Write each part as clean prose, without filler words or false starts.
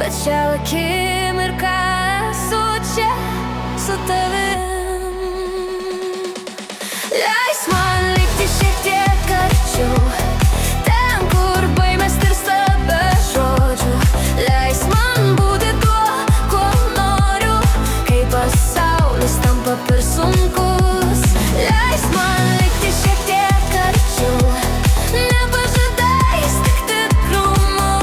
bet šią akimirką esu čia su tavim. Leisk man likti šiek tiek arčiau, ten, kur baimės tirsta be žodžių. Leisk man būti tuo, ko noriu, kai pasaulis tampa per sunkus. Leisk man likti šiek tiek arčiau, nepažadais tik tikrumu.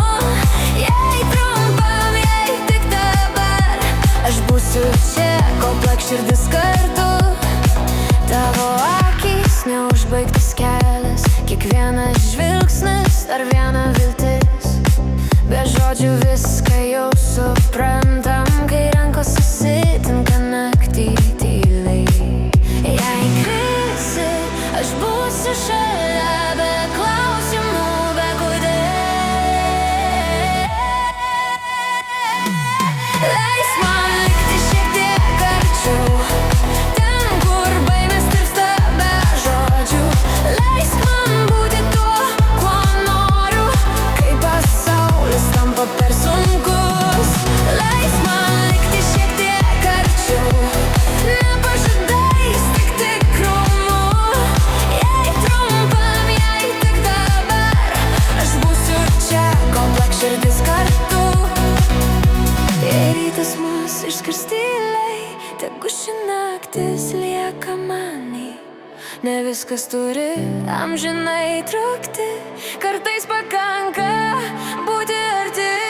Jei trumpam, jei tik dabar, aš būsiu čia, kol plaks širdis kartu. Tavo akys neužbaigtas kelias, kiekvienas žvilgsnis dar viena viltis. Be žodžių viską jau suprantam, kai rankos susitinka naktį tyliai. Jei krisi, aš būsiu šalia, be klausimų, be kodėl. Leisk man likti šiek tiek arčiau, per sunkus. Leisk man likti šiek tiek arčiau, nepažadais tik tikrumu. Jei trumpam, jei tik dabar, aš būsiu čia, kol plaks širdis kartu. Jei rytas mus išskirs tyliai, tegu ši naktis lieka manai. Ne viskas turi amžinai trukti, kartais pakanka būti arti.